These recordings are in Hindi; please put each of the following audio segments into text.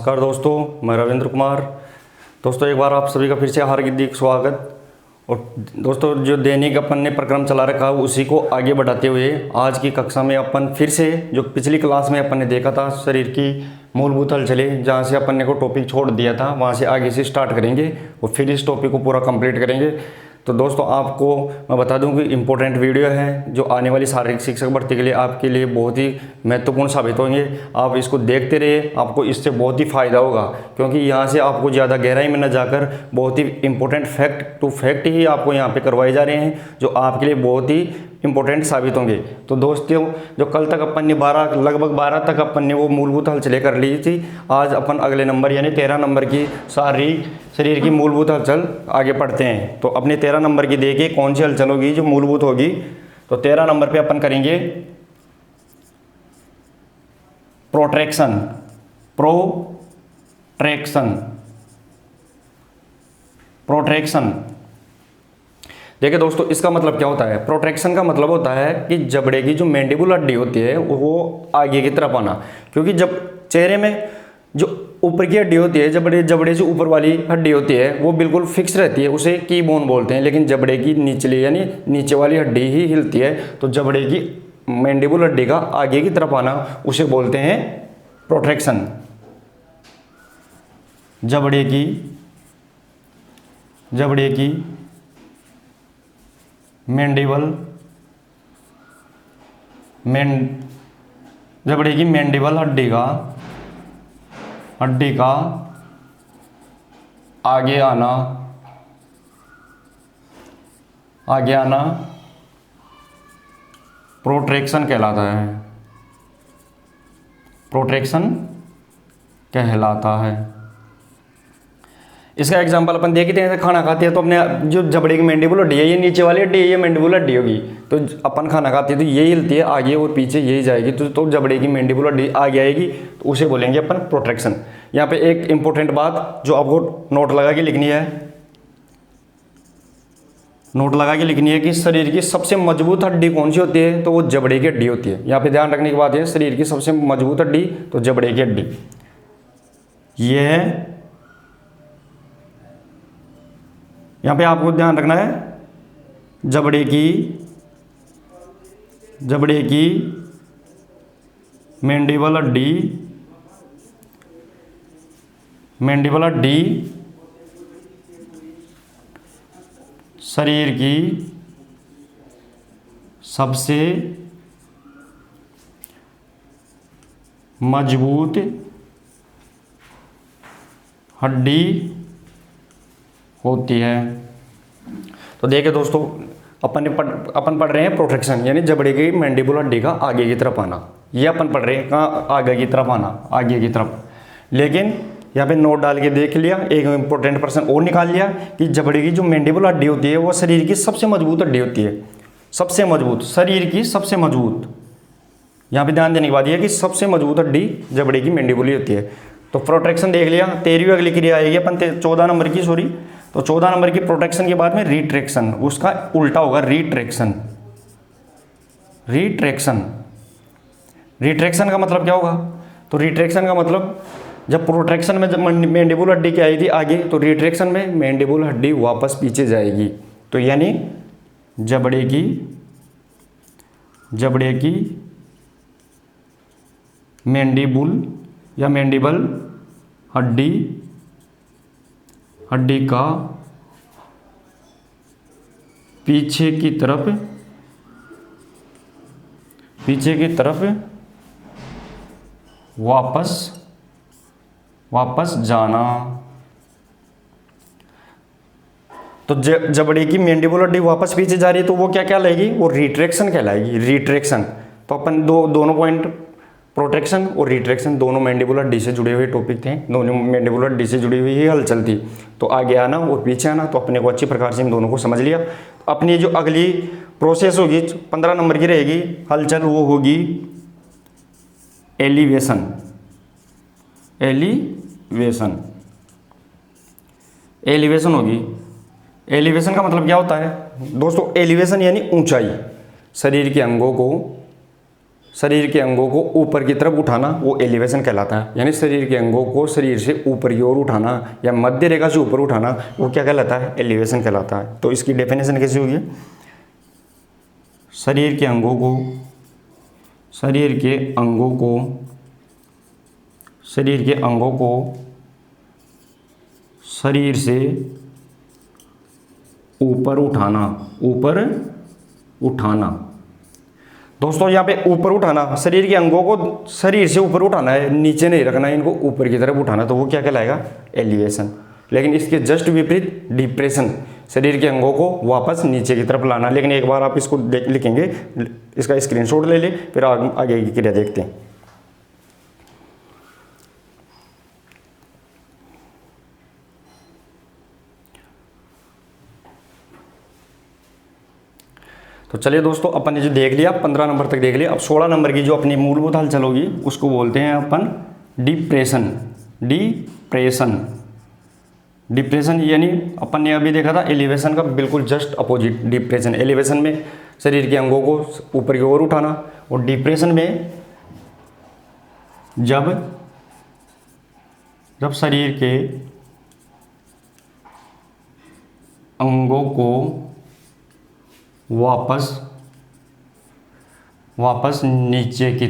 नमस्कार दोस्तों, मैं रविंद्र कुमार। दोस्तों एक बार आप सभी का फिर से हार्दिक स्वागत। और दोस्तों जो दैनिक अपन ने प्रक्रम चला रखा है उसी को आगे बढ़ाते हुए आज की कक्षा में अपन फिर से जो पिछली क्लास में अपन ने देखा था शरीर की मूलभूत हलचलें, जहाँ से अपन ने को टॉपिक छोड़ दिया था वहाँ से आगे से स्टार्ट करेंगे और फिर इस टॉपिक को पूरा कंप्लीट करेंगे। तो दोस्तों आपको मैं बता दूं कि इम्पोर्टेंट वीडियो है जो आने वाली शारीरिक शिक्षक भर्ती के लिए आपके लिए बहुत ही महत्वपूर्ण साबित होंगे। आप इसको देखते रहिए, आपको इससे बहुत ही फ़ायदा होगा, क्योंकि यहाँ से आपको ज़्यादा गहराई में न जाकर बहुत ही इम्पोर्टेंट फैक्ट टू फैक्ट ही आपको यहाँ पे करवाए जा रहे हैं जो आपके लिए बहुत ही इम्पोर्टेंट साबित होंगे। तो दोस्तों जो कल तक अपन ने लगभग 12 तक अपन ने वो मूलभूत हलचलें कर ली थी, आज अपन अगले नंबर यानी 13 नंबर की शरीर की मूलभूत हलचल आगे पढ़ते हैं। तो अपने 13 नंबर की देखिए कौन सी हलचल होगी जो मूलभूत होगी। तो 13 नंबर पे अपन करेंगे प्रोट्रैक्शन। प्रोट्रैक्शन देखिए दोस्तों, इसका मतलब क्या होता है। प्रोट्रैक्शन का मतलब होता है कि जबड़े की जो मैंडिबुलर हड्डी होती है वो आगे की तरफ आना, क्योंकि जब चेहरे में जो ऊपर की हड्डी होती है, जबड़े से ऊपर वाली हड्डी होती है वो बिल्कुल फिक्स रहती है, उसे की बोन बोलते हैं। लेकिन जबड़े की निचली यानी नीचे वाली हड्डी ही हिलती है, तो जबड़े की मैंडिबुलर हड्डी का आगे की तरफ आना उसे बोलते हैं प्रोट्रैक्शन। जबड़े की मैंडिबल हड्डी का आगे आना प्रोट्रैक्शन कहलाता है। इसका एग्जांपल अपन देखते हैं, खाना खाते हैं तो अपने जो जबड़े की मैंडिबुलर हड्डी है ये नीचे वाली हड्डी है, ये मैंडिबुलर हड्डी होगी। तो अपन खाना खाते हैं तो ये हिलती है आगे और पीछे, यही जाएगी तो जबड़े की मैंडिबुलर हड्डी आगे आएगी, तो उसे बोलेंगे अपन प्रोट्रैक्शन। यहाँ पे एक इंपॉर्टेंट बात जो आपको नोट लगा के लिखनी है कि शरीर की सबसे मजबूत हड्डी कौन सी होती है, तो वो जबड़े की हड्डी होती है। यहाँ पे ध्यान रखने की बात है, शरीर की सबसे मजबूत हड्डी तो जबड़े की हड्डी। ये है, यहाँ पे आपको ध्यान रखना है जबड़े की मैंडिबल हड्डी शरीर की सबसे मजबूत हड्डी होती है। तो देखिए दोस्तों अपन पढ़ रहे हैं प्रोट्रैक्शन यानी जबड़े की मैंडिबुलर हड्डी का आगे की तरफ आना। ये अपन पढ़ रहे हैं कहाँ, आगे की तरफ आना, आगे की तरफ। लेकिन यहाँ पे नोट डाल के देख लिया, एक इंपॉर्टेंट पर्सन और निकाल लिया कि जबड़े की जो मैंडिबुलर हड्डी होती है वो शरीर की सबसे मजबूत हड्डी होती है। सबसे मजबूत, शरीर की सबसे मजबूत। यहाँ पे ध्यान देने की बात यह है कि सबसे मजबूत हड्डी जबड़े की मैंडिबुलर होती है। तो प्रोट्रैक्शन देख लिया। 13वीं अगली क्रिया आएगी अपन 14 नंबर की, तो 14 नंबर की प्रोट्रैक्शन के बाद में रिट्रैक्शन, उसका उल्टा होगा रिट्रैक्शन का मतलब क्या होगा। तो रिट्रैक्शन का मतलब जब प्रोट्रैक्शन में जब मैंडिबुलर हड्डी क्या आई थी आगे, तो रिट्रैक्शन में मैंडिबुलर हड्डी वापस पीछे जाएगी। तो यानी जबड़े की मैंडिबल हड्डी का पीछे की तरफ वापस जाना। तो जबड़े की मैंडिबुलर हड्डी वापस पीछे जा रही है तो वो क्या कहलाएगी, वो रिट्रैक्शन कहलाएगी। रिट्रैक्शन तो अपन दोनों पॉइंट, प्रोट्रैक्शन और रिट्रैक्शन दोनों मैंडिबुलर हड्डी से जुड़े हुए टॉपिक थे, दोनों मैंडिबुलर हड्डी से जुड़ी हुई ही हलचल थी। तो आगे आना और पीछे आना, तो अपने को अच्छी प्रकार से इन दोनों को समझ लिया। अपनी जो अगली प्रोसेस होगी 15 नंबर की रहेगी हलचल, वो होगी एलिवेशन। होगी। एलिवेशन का मतलब क्या होता है दोस्तों, एलिवेशन यानी ऊंचाई, शरीर के अंगों को शरीर के अंगों को ऊपर की तरफ उठाना वो एलिवेशन कहलाता है। यानी शरीर के अंगों को शरीर से ऊपर की ओर उठाना या मध्य रेखा से ऊपर उठाना वो क्या कहलाता है? एलिवेशन कहलाता है। तो इसकी डेफिनेशन कैसी होगी? शरीर के अंगों को शरीर के अंगों को शरीर से ऊपर उठाना। दोस्तों यहाँ पे ऊपर उठाना, शरीर के अंगों को शरीर से ऊपर उठाना है, नीचे नहीं रखना है, इनको ऊपर की तरफ उठाना, तो वो क्या कहलाएगा? एलिवेशन। लेकिन इसके जस्ट विपरीत डिप्रेशन, शरीर के अंगों को वापस नीचे की तरफ लाना। लेकिन एक बार आप इसको लिखेंगे, इसका स्क्रीनशॉट ले ले, फिर आगे की क्रिया देखते हैं। तो चलिए दोस्तों, अपन ने जो देख लिया 15 नंबर तक देख लिया। अब 16 नंबर की जो अपनी मूलभूत हलचल होगी उसको बोलते हैं अपन डिप्रेशन। डिप्रेशन यानी अपन ने अभी देखा था एलिवेशन का बिल्कुल जस्ट अपोजिट डिप्रेशन। एलिवेशन में शरीर के अंगों को ऊपर की ओर उठाना, और डिप्रेशन में जब शरीर के अंगों को वापस नीचे की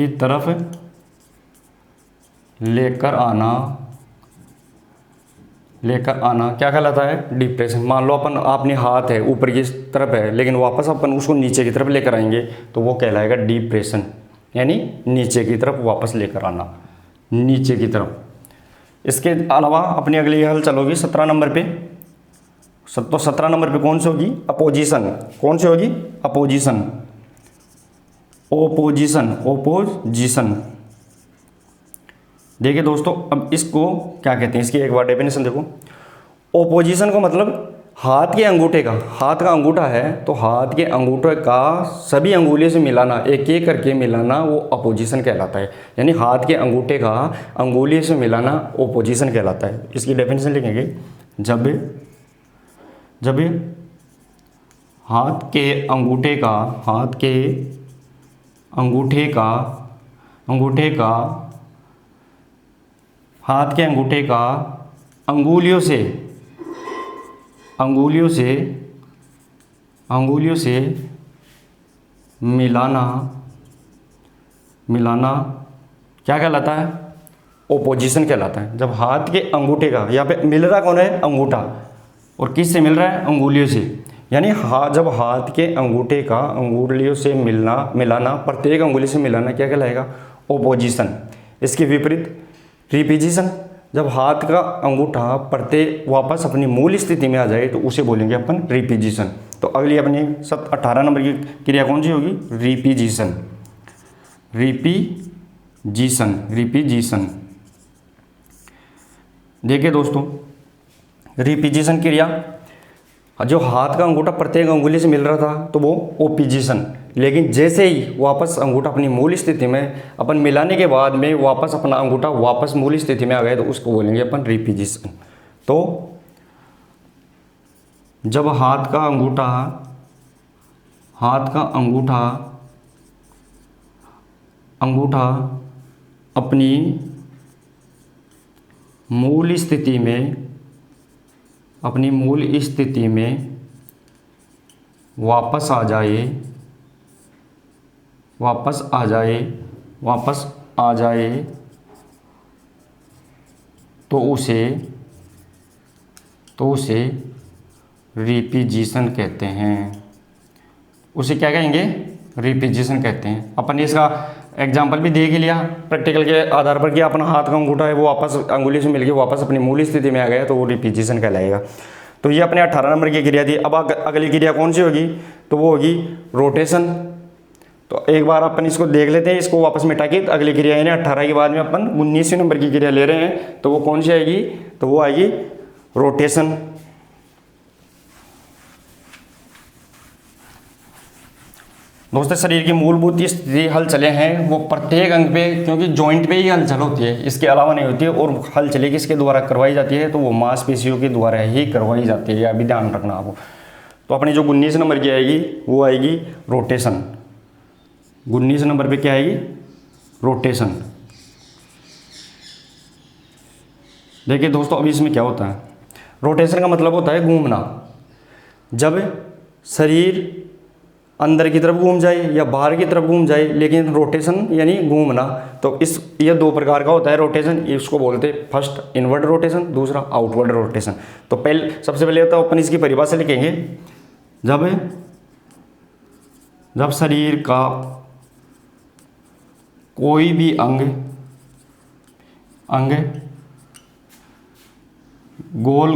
तरफ लेकर आना क्या कहलाता है? डिप्रेशन। मान लो आपने हाथ है ऊपर की तरफ है, लेकिन वापस अपन उसको नीचे की तरफ लेकर आएंगे तो वो कहलाएगा डिप्रेशन, यानी नीचे की तरफ वापस लेकर आना, नीचे की तरफ। इसके अलावा अपनी अगली हलचल होगी 17 नंबर पे। तो 17 नंबर पे कौन सी होगी? अपोजिशन। कौन सी होगी? ओपोजिशन। देखिए दोस्तों, अब इसको क्या कहते हैं, इसकी एक बार डेफिनेशन देखो। ओपोजिशन को मतलब हाथ के अंगूठे का, हाथ का अंगूठा है तो हाथ के अंगूठे का सभी अंगुलियों से मिलाना, एक एक करके मिलाना, वो अपोजिशन कहलाता है। यानी हाथ के अंगूठे का अंगुलियों से मिलाना ओपोजिशन कहलाता है। इसकी डेफिनेशन लिखेंगे, जब हाथ के अंगूठे का अंगुलियों से मिलाना क्या कहलाता है? ओपोजिशन कहलाता है। जब हाथ के अंगूठे का, यहाँ पे मिल रहा कौन है? अंगूठा। और किस से मिल रहा है? अंगुलियों से। यानी जब हाथ के अंगूठे का अंगुलियों से मिलाना, प्रत्येक अंगुली से मिलाना क्या कहलाएगा? ओपोजिशन। इसके विपरीत रिपोजिशन। जब हाथ का अंगूठा प्रत्येक वापस अपनी मूल स्थिति में आ जाए तो उसे बोलेंगे अपन रिपोजिशन। तो अगली अपनी 18 नंबर की क्रिया कौन सी होगी? रिपोजिशन। देखिए दोस्तों, रिपोजिशन क्रिया, जो हाथ का अंगूठा प्रत्येक अंगुली से मिल रहा था तो वो ओपोजिशन। लेकिन जैसे ही वापस अंगूठा अपनी मूल स्थिति में, अपन मिलाने के बाद में वापस अपना अंगूठा वापस मूल स्थिति में आ गए तो उसको बोलेंगे अपन रिपोजिशन। तो जब हाथ का अंगूठा अपनी मूल स्थिति में वापस आ जाए तो उसे रिपोजिशन कहते हैं। उसे क्या कहेंगे? रिपोजिशन कहते हैं। अपन इसका एग्जाम्पल भी देख ही लिया प्रैक्टिकल के आधार पर कि अपना हाथ का अंगूठा है वो वापस अंगुली से मिलके वापस अपनी मूल स्थिति में आ गया तो वो रिपोजिशन कहलाएगा। तो ये अपने 18 नंबर की क्रिया थी। अब अगली क्रिया कौन सी होगी? तो वो होगी रोटेशन। तो एक बार अपन इसको देख लेते हैं, इसको वापस मिटा के अगली क्रिया यानी 18 के बाद में अपन 19 नंबर की क्रिया ले रहे हैं। तो वो कौन सी आएगी? तो वो आएगी रोटेशन। दोस्तों, शरीर की मूलभूत स्थिति हलचलें हैं वो प्रत्येक अंग पे, क्योंकि जॉइंट पे ही हलचल होती है, इसके अलावा नहीं होती है। और हलचलें किसके द्वारा करवाई जाती है? तो वो मांसपेशियों के द्वारा ही करवाई जाती है, यह भी ध्यान रखना आपको। तो अपनी जो 19 नंबर की आएगी वो आएगी रोटेशन। 19 नंबर पे क्या आएगी? रोटेशन। देखिए दोस्तों, अभी इसमें क्या होता है, रोटेशन का मतलब होता है घूमना। जब शरीर अंदर की तरफ घूम जाए या बाहर की तरफ घूम जाए, लेकिन रोटेशन यानी घूमना, तो ये दो प्रकार का होता है रोटेशन। इसको बोलते हैं फर्स्ट इनवर्ड रोटेशन, दूसरा आउटवर्ड रोटेशन। तो सबसे पहले तो अपन इसकी परिभाषा लिखेंगे। जब शरीर का कोई भी अंग गोल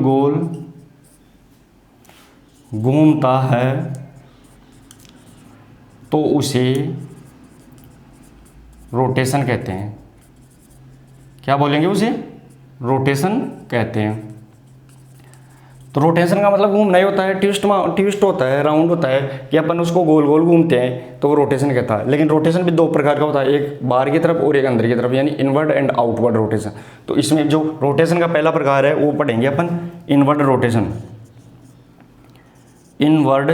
गोल घूमता है तो उसे रोटेशन कहते हैं। क्या बोलेंगे? उसे रोटेशन कहते हैं। तो रोटेशन का मतलब घूमना ही होता है, ट्विस्ट होता है, राउंड होता है कि अपन उसको गोल गोल घूमते हैं तो वो रोटेशन कहता है। लेकिन रोटेशन भी दो प्रकार का होता है, एक बाहर की तरफ और एक अंदर की तरफ, यानी इनवर्ड एंड आउटवर्ड रोटेशन। तो इसमें जो रोटेशन का पहला प्रकार है वो पढ़ेंगे अपन इनवर्ड रोटेशन। Inward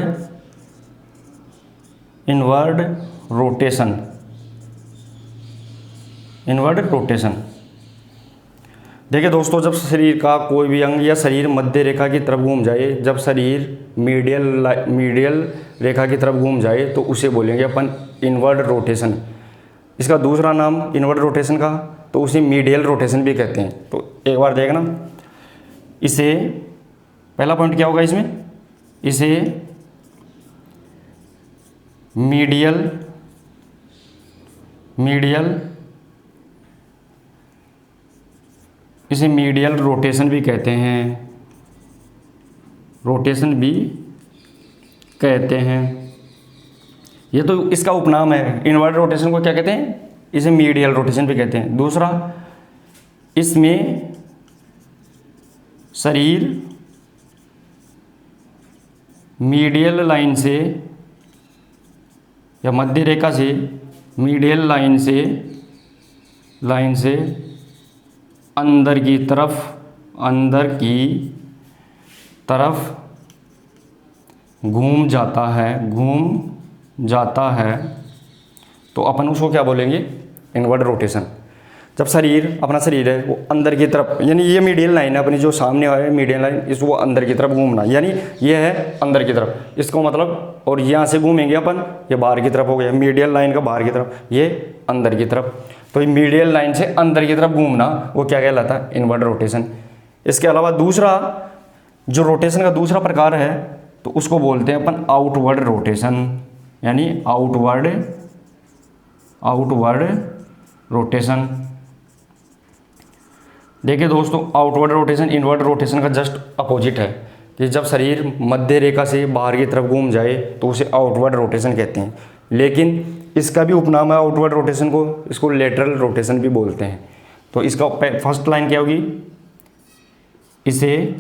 rotation. देखिए दोस्तों, जब शरीर का कोई भी अंग या शरीर मध्य रेखा की तरफ घूम जाए, जब शरीर मीडियल रेखा की तरफ घूम जाए तो उसे बोलेंगे अपन इनवर्ड रोटेशन। इसका दूसरा नाम इनवर्ड रोटेशन का, तो उसे मीडियल रोटेशन भी कहते हैं। तो एक बार देखना, इसे पहला पॉइंट क्या होगा इसमें, इसे मीडियल रोटेशन भी कहते हैं। ये तो इसका उपनाम है। इनवर्ड रोटेशन को क्या कहते हैं? इसे मीडियल रोटेशन भी कहते हैं। दूसरा, इसमें शरीर मीडियल लाइन से या मध्य रेखा से मीडियल लाइन से अंदर की तरफ घूम जाता है तो अपन उसको क्या बोलेंगे? Inward rotation. जब अपना शरीर है वो अंदर की तरफ, यानी ये मीडियल लाइन है अपनी जो सामने है मीडियल लाइन, इसको अंदर की तरफ घूमना, यानी ये है अंदर की तरफ, इसको मतलब, और यहाँ से घूमेंगे अपन, ये बाहर की तरफ हो गया, मीडियल लाइन का बाहर की तरफ, ये अंदर की तरफ। तो ये मीडियल लाइन से अंदर की तरफ घूमना वो क्या कहलाता है? Inward rotation. इसके अलावा दूसरा जो रोटेशन का दूसरा प्रकार है तो उसको बोलते हैं अपन आउटवर्ड रोटेशन, यानी आउटवर्ड रोटेशन। देखिए दोस्तों, आउटवर्ड रोटेशन इनवर्ड रोटेशन का जस्ट अपोजिट है कि जब शरीर मध्य रेखा से बाहर की तरफ घूम जाए तो उसे आउटवर्ड रोटेशन कहते हैं। लेकिन इसका भी उपनाम है आउटवर्ड रोटेशन को, इसको लेटरल रोटेशन भी बोलते हैं। तो इसका फर्स्ट लाइन क्या होगी? इसे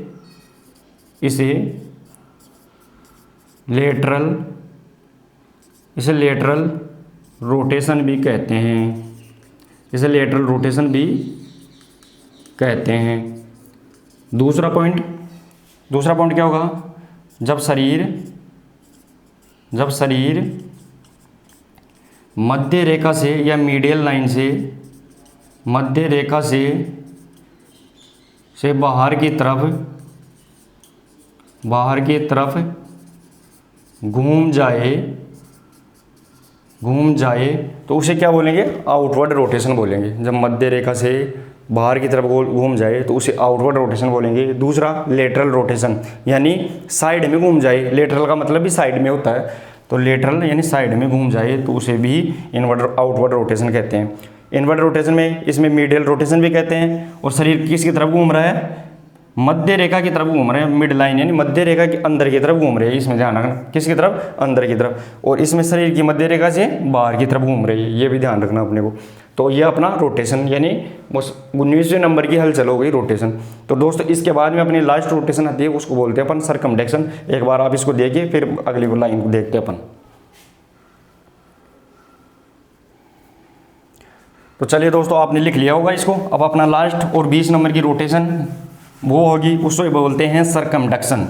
लेटरल रोटेशन भी कहते हैं। दूसरा पॉइंट क्या होगा? जब शरीर मध्य रेखा से या मीडियल लाइन से मध्य रेखा से बाहर की तरफ घूम जाए तो उसे क्या बोलेंगे? आउटवर्ड रोटेशन बोलेंगे। जब मध्य रेखा से बाहर की तरफ घूम जाए तो उसे आउटवर्ड रोटेशन बोलेंगे। दूसरा लेटरल रोटेशन, यानी साइड में घूम जाए, लेटरल का मतलब भी साइड में होता है, तो लेटरल यानी साइड में घूम जाए तो उसे भी आउटवर्ड रोटेशन कहते हैं। इनवर्ड रोटेशन में इसमें मीडियल रोटेशन भी कहते हैं। और शरीर किसकी तरफ घूम रहा है? मध्य रेखा की तरफ घूम रहे हैं, मिड लाइन यानी मध्य रेखा के अंदर की तरफ घूम रहे हैं, इसमें ध्यान रखना। किसकी तरफ? अंदर की तरफ। और इसमें शरीर की मध्य रेखा से बाहर की तरफ घूम रही है, ये भी ध्यान रखना अपने को। तो ये अपना रोटेशन यानी 19वें नंबर की हलचल हो गई रोटेशन। तो दोस्तों इसके बाद में अपनी लास्ट रोटेशन आती है, उसको बोलते हैं अपन सरकमडेक्शन। एक बार आप इसको देखिए, फिर अगली लाइन को देखते हैं अपन। तो चलिए दोस्तों, आपने लिख लिया होगा इसको। अब अपना लास्ट और 20 नंबर की रोटेशन वो होगी, उसको बोलते हैं सरकमडक्शन।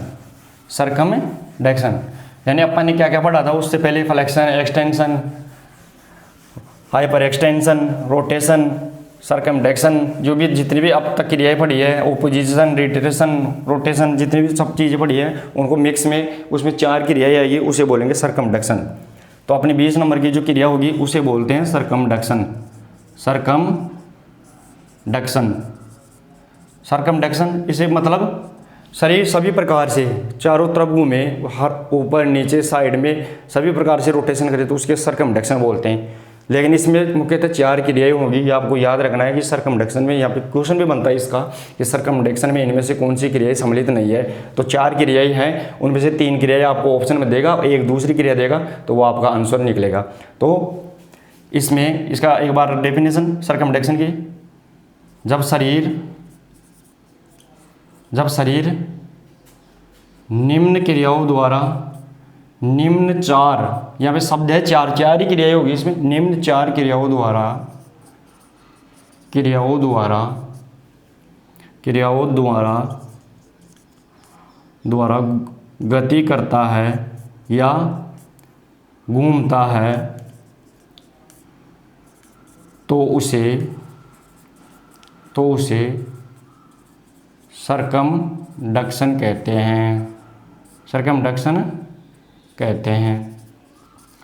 सरकमडक्शन यानी अपन ने क्या क्या पढ़ा था उससे पहले, flexion, extension, hyper extension, rotation, circumduction, जो भी जितनी भी अब तक क्रियाएं पढ़ी है, ओपोजिशन, रिट्रेशन, रोटेशन, जितनी भी सब चीज़ें पढ़ी है उनको मिक्स में उसमें 4 क्रियाएं आएगी, उसे बोलेंगे सरकमडक्शन। तो अपनी 20 नंबर की जो क्रिया होगी उसे बोलते हैं सरकमडक्शन। सरकमडक्शन, सरकमडक्शन इसे मतलब शरीर सभी प्रकार से चारों तरफ घूमे, हर ऊपर नीचे साइड में सभी प्रकार से रोटेशन करे तो उसके सरकमडक्शन बोलते हैं। लेकिन इसमें मुख्यतः 4 क्रियाएं होंगी, ये आपको याद रखना है कि सरकमडक्शन में, यहाँ पे क्वेश्चन भी बनता है इसका कि सरकमडक्शन में इनमें से कौन सी क्रियाएं सम्मिलित नहीं है। तो 4 क्रियाएं हैं, उनमें से 3 क्रियाएं आपको ऑप्शन में देगा, एक दूसरी क्रिया देगा, तो वो आपका आंसर निकलेगा। तो इसमें इसका एक बार डेफिनेशन सरकमडक्शन की, जब शरीर निम्न क्रियाओं द्वारा, निम्न 4, यहाँ पे शब्द है 4 ही क्रियाएं होगी इसमें, निम्न 4 क्रियाओं द्वारा गति करता है या घूमता है तो उसे सरकमडक्शन कहते हैं।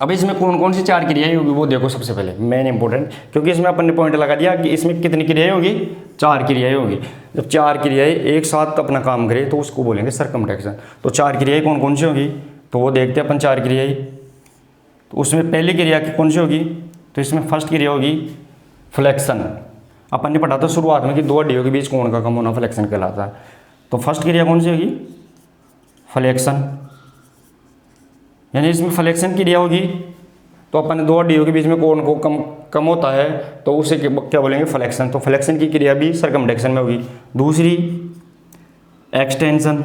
अब इसमें कौन कौन सी 4 क्रियाएं होगी वो देखो सबसे पहले, मेन इंपॉर्टेंट, क्योंकि इसमें अपन ने पॉइंट लगा दिया कि इसमें कितनी क्रियाएं होगी, 4 क्रियाएं होगी। जब 4 क्रियाएं एक साथ अपना काम करे तो उसको बोलेंगे सरकमडक्शन। तो 4 क्रियाएं कौन कौन सी होगी तो वो देखते हैं अपन 4 क्रियाएं। तो उसमें पहली क्रिया कौन सी होगी, तो इसमें फर्स्ट क्रिया होगी फ्लेक्शन। अपन ने पढ़ा था शुरुआत में कि 2 हड्डियों के बीच कोण का कम होना फ्लेक्शन कहलाता है। तो फर्स्ट क्रिया कौन सी होगी, फ्लेक्शन, यानी इसमें फ्लेक्शन क्रिया होगी। तो अपन 2 हड्डियों के बीच में कोण को कम होता है तो उसे क्या बोलेंगे, फ्लेक्शन। तो फ्लेक्शन की क्रिया भी सरकमडक्शन में होगी। दूसरी एक्सटेंशन,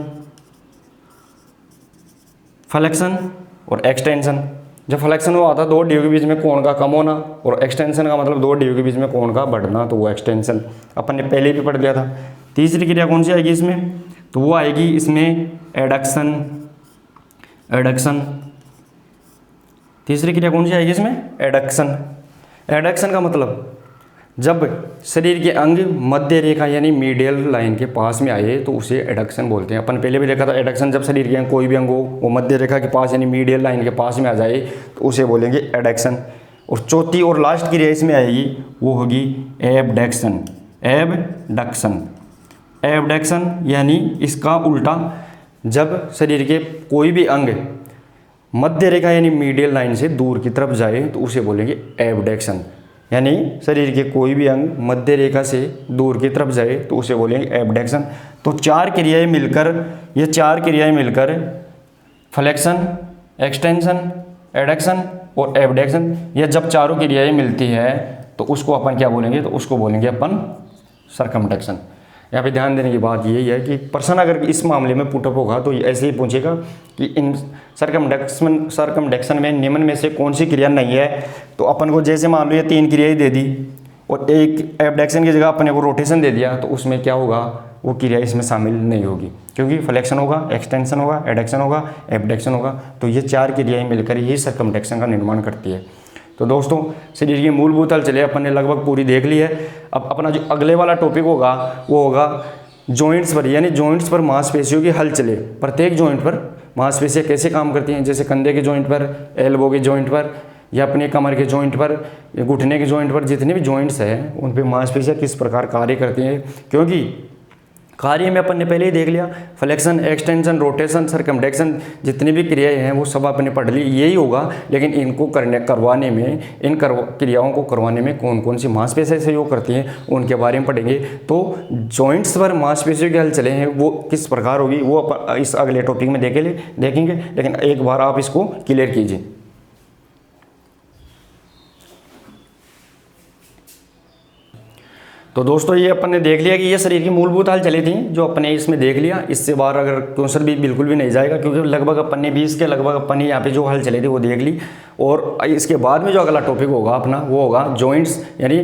फ्लेक्शन और एक्सटेंशन। जब फ्लेक्शन हुआ था 2 हड्डियों के बीच में कोण का कम होना, और एक्सटेंशन का मतलब 2 हड्डियों के बीच में कोण का बढ़ना, तो वो एक्सटेंशन अपन ने पहले भी पढ़ लिया था। तीसरी क्रिया कौन सी आएगी इसमें, तो वो आएगी इसमें एडक्शन। तीसरी क्रिया कौन सी आएगी इसमें, एडक्शन। एडक्शन का मतलब जब शरीर के अंग मध्य रेखा यानी मीडियल लाइन के पास में आए तो उसे एडक्शन बोलते हैं। अपन पहले भी देखा था, एडक्शन जब शरीर के अंग कोई भी अंग हो वो मध्य रेखा के पास यानी मीडियल लाइन के पास में आ जाए तो उसे बोलेंगे एडक्शन। और चौथी और लास्ट क्रिया इसमें आएगी वो होगी एबडक्शन। एबडक्शन यानी इसका उल्टा, जब शरीर के कोई भी अंग मध्य रेखा यानी मीडियल लाइन से दूर की तरफ जाए तो उसे बोलेंगे एबडक्शन। यानी शरीर के कोई भी अंग मध्य रेखा से दूर की तरफ जाए तो उसे बोलेंगे एबडक्शन। तो 4 क्रियाएं मिलकर फ्लेक्शन, एक्सटेंशन, एडक्शन और एबडक्शन, ये जब चारों क्रियाएं मिलती है तो उसको अपन क्या बोलेंगे, तो उसको बोलेंगे अपन सरकमडक्शन। यहाँ पे ध्यान देने की बात यही है कि पर्सन अगर इस मामले में पुटअप होगा तो ऐसे ही पूछेगा कि इन सरकमडक्शन में निम्न में से कौन सी क्रिया नहीं है। तो अपन को जैसे मान लो ये 3 क्रियाएं दे दी और एक एबडक्शन की जगह अपने को रोटेशन दे दिया, तो उसमें क्या होगा, वो क्रिया इसमें शामिल नहीं होगी, क्योंकि फ्लेक्शन होगा, एक्सटेंशन होगा, एडक्शन होगा, एबडक्शन होगा। तो ये 4 क्रियाएं मिलकर ही सरकमडक्शन का निर्माण करती है। तो दोस्तों शरीर की मूलभूत हलचलें अपन ने लगभग पूरी देख ली है। अब अपना जो अगले वाला टॉपिक होगा वो होगा जॉइंट्स पर, यानी जॉइंट्स पर मांसपेशियों की हलचलें। प्रत्येक जॉइंट पर मांसपेशियाँ कैसे काम करती हैं, जैसे कंधे के जॉइंट पर, एल्बो के जॉइंट पर, या अपने कमर के जॉइंट पर, घुटने के जॉइंट पर, जितने भी जॉइंट्स हैं उन पर मांसपेशियाँ किस प्रकार कार्य करती हैं। क्योंकि कार्य में अपन ने पहले ही देख लिया, फ्लेक्शन, एक्सटेंशन, रोटेशन, सरकमडक्शन, जितनी भी क्रियाएं हैं वो सब आपने पढ़ ली, यही होगा। लेकिन इनको करवाने में, क्रियाओं को करवाने में कौन कौन सी मांसपेशियां सहयोग करती हैं उनके बारे में पढ़ेंगे। तो जॉइंट्स पर मांसपेशियों की हलचलें हैं वो किस प्रकार होगी वो इस अगले टॉपिक में देखेंगे। लेकिन एक बार आप इसको क्लियर कीजिए। तो दोस्तों ये अपन ने देख लिया कि ये शरीर की मूलभूत हलचलें थी जो अपने इसमें देख लिया। इससे बाहर अगर क्वेश्चन भी बिल्कुल भी नहीं जाएगा, क्योंकि लगभग अपन ने 20 के लगभग अपन ने यहाँ पे जो हलचलें थी वो देख ली। और इसके बाद में जो अगला टॉपिक होगा अपना वो होगा जॉइंट्स, यानी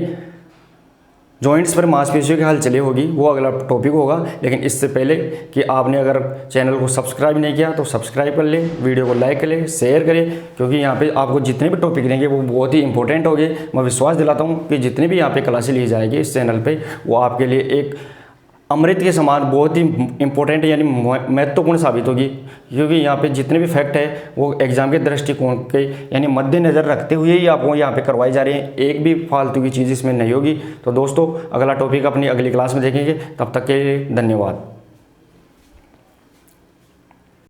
जॉइंट्स पर मांसपेशियों की हलचलें होगी, वो अगला टॉपिक होगा। लेकिन इससे पहले कि आपने अगर चैनल को सब्सक्राइब नहीं किया तो सब्सक्राइब कर लें, वीडियो को लाइक करें, शेयर करें, क्योंकि यहाँ पे आपको जितने भी टॉपिक रहेंगे वो बहुत ही इंपॉर्टेंट होंगे। मैं विश्वास दिलाता हूँ कि जितने भी यहाँ पे क्लासें ली जाएगी इस चैनल पर, वो आपके लिए एक अमृत के समान बहुत ही इंपॉर्टेंट यानी महत्वपूर्ण साबित होगी, क्योंकि यहाँ पे जितने भी फैक्ट है वो एग्जाम के दृष्टिकोण के यानी मद्देनज़र रखते हुए ही आपको यहाँ पे करवाई जा रही हैं। एक भी फालतू की चीज़ इसमें नहीं होगी। तो दोस्तों अगला टॉपिक अपनी अगली क्लास में देखेंगे, तब तक के लिए धन्यवाद।